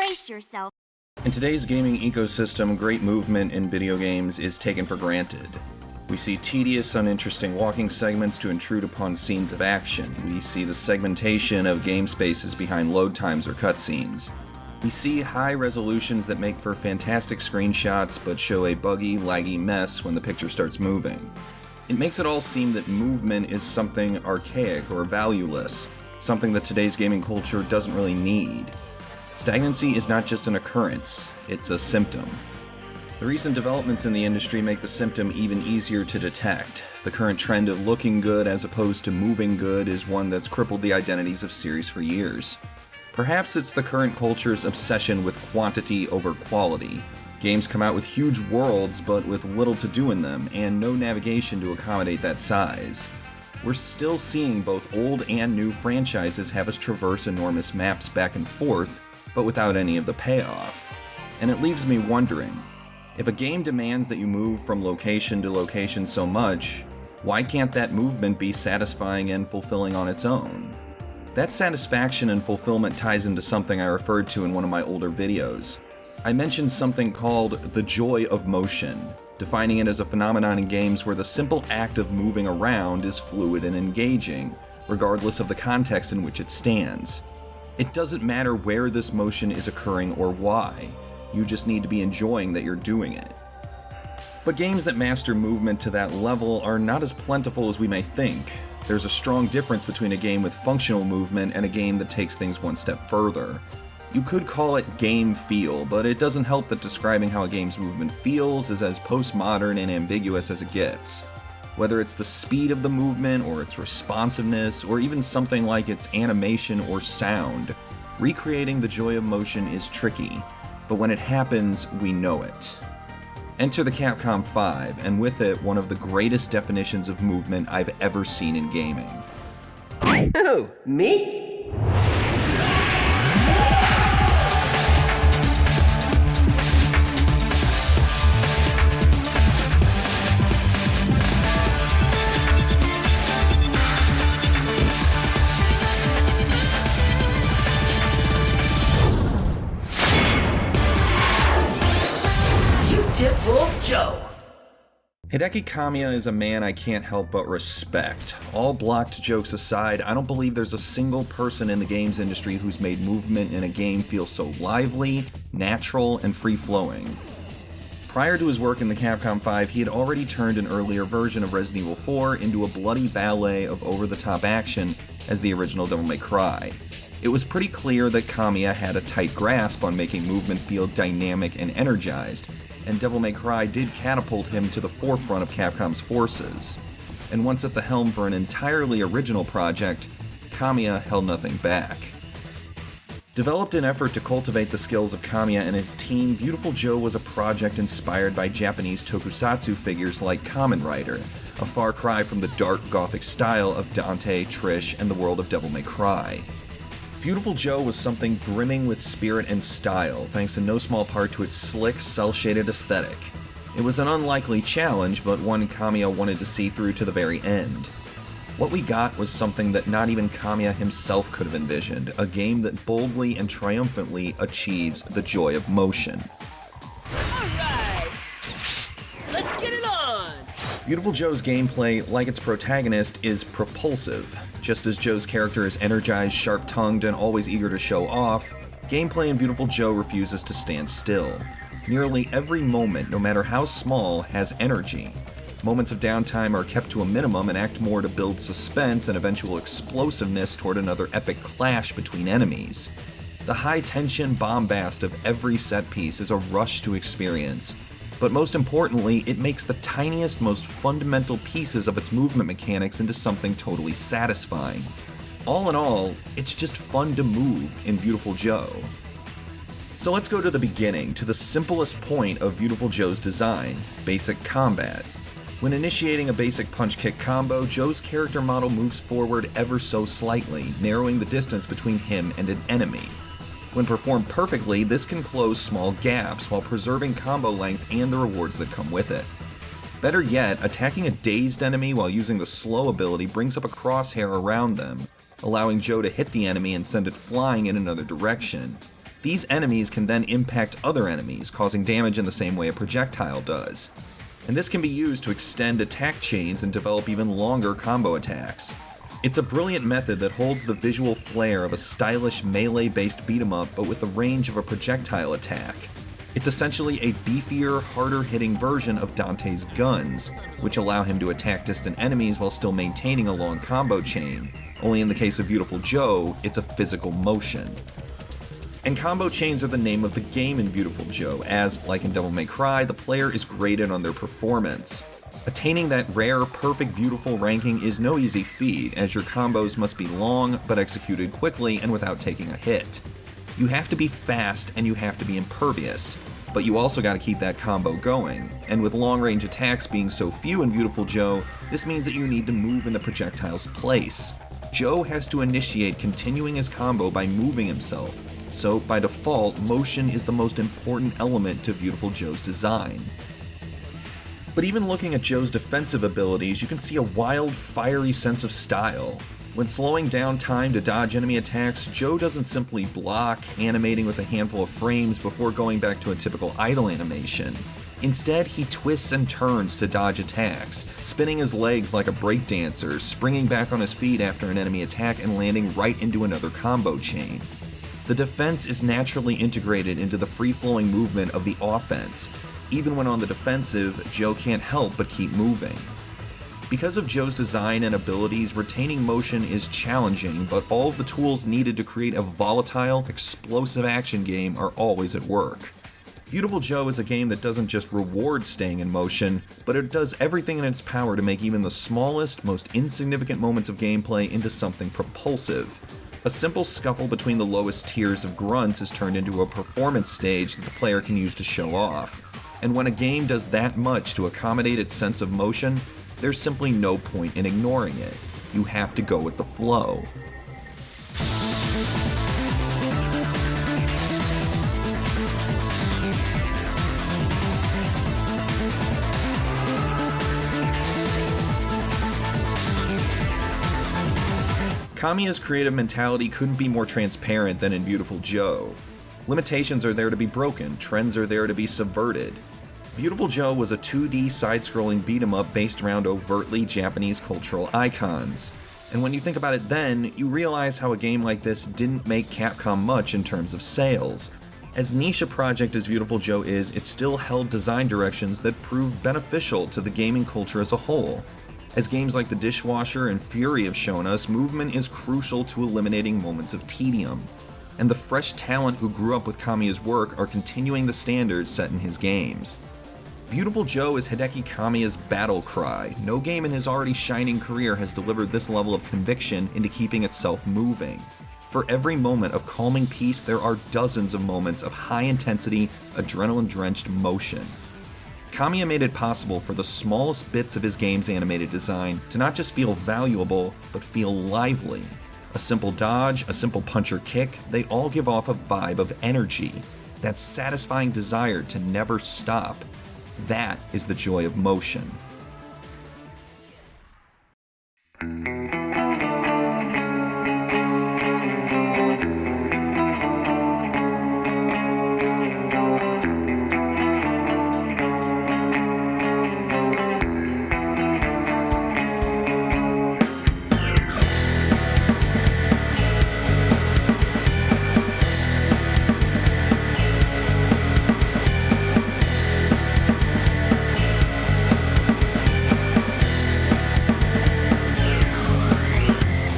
Brace yourself. In today's gaming ecosystem, great movement in video games is taken for granted. We see tedious, uninteresting walking segments to intrude upon scenes of action. We see the segmentation of game spaces behind load times or cutscenes. We see high resolutions that make for fantastic screenshots but show a buggy, laggy mess when the picture starts moving. It makes it all seem that movement is something archaic or valueless, something that today's gaming culture doesn't really need. Stagnancy is not just an occurrence, it's a symptom. The recent developments in the industry make the symptom even easier to detect. The current trend of looking good as opposed to moving good is one that's crippled the identities of series for years. Perhaps it's the current culture's obsession with quantity over quality. Games come out with huge worlds but with little to do in them, and no navigation to accommodate that size. We're still seeing both old and new franchises have us traverse enormous maps back and forth, but without any of the payoff. And it leaves me wondering, if a game demands that you move from location to location so much, why can't that movement be satisfying and fulfilling on its own? That satisfaction and fulfillment ties into something I referred to in one of my older videos. I mentioned something called the joy of motion, defining it as a phenomenon in games where the simple act of moving around is fluid and engaging, regardless of the context in which it stands. It doesn't matter where this motion is occurring or why. You just need to be enjoying that you're doing it. But games that master movement to that level are not as plentiful as we may think. There's a strong difference between a game with functional movement and a game that takes things one step further. You could call it game feel, but it doesn't help that describing how a game's movement feels is as postmodern and ambiguous as it gets. Whether it's the speed of the movement, or its responsiveness, or even something like its animation or sound, recreating the joy of motion is tricky. But when it happens, we know it. Enter the Capcom 5, and with it, one of the greatest definitions of movement I've ever seen in gaming. Who, me? Viewtiful Joe. Hideki Kamiya is a man I can't help but respect. All blocked jokes aside, I don't believe there's a single person in the games industry who's made movement in a game feel so lively, natural, and free-flowing. Prior to his work in the Capcom 5, he had already turned an earlier version of Resident Evil 4 into a bloody ballet of over-the-top action as the original Devil May Cry. It was pretty clear that Kamiya had a tight grasp on making movement feel dynamic and energized, and Devil May Cry did catapult him to the forefront of Capcom's forces. And once at the helm for an entirely original project, Kamiya held nothing back. Developed in effort to cultivate the skills of Kamiya and his team, Viewtiful Joe was a project inspired by Japanese tokusatsu figures like Kamen Rider, a far cry from the dark gothic style of Dante, Trish, and the world of Devil May Cry. Viewtiful Joe was something brimming with spirit and style, thanks in no small part to its slick, cel-shaded aesthetic. It was an unlikely challenge, but one Kamiya wanted to see through to the very end. What we got was something that not even Kamiya himself could have envisioned, a game that boldly and triumphantly achieves the joy of motion. Alright! Let's get it on! Viewtiful Joe's gameplay, like its protagonist, is propulsive. Just as Joe's character is energized, sharp-tongued, and always eager to show off, gameplay in Viewtiful Joe refuses to stand still. Nearly every moment, no matter how small, has energy. Moments of downtime are kept to a minimum and act more to build suspense and eventual explosiveness toward another epic clash between enemies. The high-tension bombast of every set piece is a rush to experience. But most importantly, it makes the tiniest, most fundamental pieces of its movement mechanics into something totally satisfying. All in all, it's just fun to move in Viewtiful Joe. So let's go to the beginning, to the simplest point of Viewtiful Joe's design, basic combat. When initiating a basic punch-kick combo, Joe's character model moves forward ever so slightly, narrowing the distance between him and an enemy. When performed perfectly, this can close small gaps while preserving combo length and the rewards that come with it. Better yet, attacking a dazed enemy while using the slow ability brings up a crosshair around them, allowing Joe to hit the enemy and send it flying in another direction. These enemies can then impact other enemies, causing damage in the same way a projectile does. And this can be used to extend attack chains and develop even longer combo attacks. It's a brilliant method that holds the visual flair of a stylish melee-based beat-em-up but with the range of a projectile attack. It's essentially a beefier, harder-hitting version of Dante's guns, which allow him to attack distant enemies while still maintaining a long combo chain. Only in the case of Viewtiful Joe, it's a physical motion. And combo chains are the name of the game in Viewtiful Joe, as, like in Devil May Cry, the player is graded on their performance. Attaining that rare, perfect, beautiful ranking is no easy feat, as your combos must be long, but executed quickly and without taking a hit. You have to be fast and you have to be impervious, but you also gotta keep that combo going, and with long-range attacks being so few in Viewtiful Joe, this means that you need to move in the projectile's place. Joe has to initiate continuing his combo by moving himself, so by default, motion is the most important element to Viewtiful Joe's design. But even looking at Joe's defensive abilities, you can see a wild, fiery sense of style. When slowing down time to dodge enemy attacks, Joe doesn't simply block, animating with a handful of frames before going back to a typical idle animation. Instead, he twists and turns to dodge attacks, spinning his legs like a breakdancer, springing back on his feet after an enemy attack and landing right into another combo chain. The defense is naturally integrated into the free-flowing movement of the offense. Even when on the defensive, Joe can't help but keep moving. Because of Joe's design and abilities, retaining motion is challenging, but all of the tools needed to create a volatile, explosive action game are always at work. Viewtiful Joe is a game that doesn't just reward staying in motion, but it does everything in its power to make even the smallest, most insignificant moments of gameplay into something propulsive. A simple scuffle between the lowest tiers of grunts is turned into a performance stage that the player can use to show off. And when a game does that much to accommodate its sense of motion, there's simply no point in ignoring it. You have to go with the flow. Kamiya's creative mentality couldn't be more transparent than in Viewtiful Joe. Limitations are there to be broken, trends are there to be subverted. Viewtiful Joe was a 2D side-scrolling beat-em-up based around overtly Japanese cultural icons. And when you think about it then, you realize how a game like this didn't make Capcom much in terms of sales. As niche a project as Viewtiful Joe is, it still held design directions that proved beneficial to the gaming culture as a whole. As games like The Dishwasher and Fury have shown us, movement is crucial to eliminating moments of tedium. And the fresh talent who grew up with Kamiya's work are continuing the standards set in his games. Viewtiful Joe is Hideki Kamiya's battle cry. No game in his already shining career has delivered this level of conviction into keeping itself moving. For every moment of calming peace, there are dozens of moments of high-intensity, adrenaline-drenched motion. Kamiya made it possible for the smallest bits of his game's animated design to not just feel valuable, but feel lively. A simple dodge, a simple punch or kick, they all give off a vibe of energy, that satisfying desire to never stop. That is the joy of motion.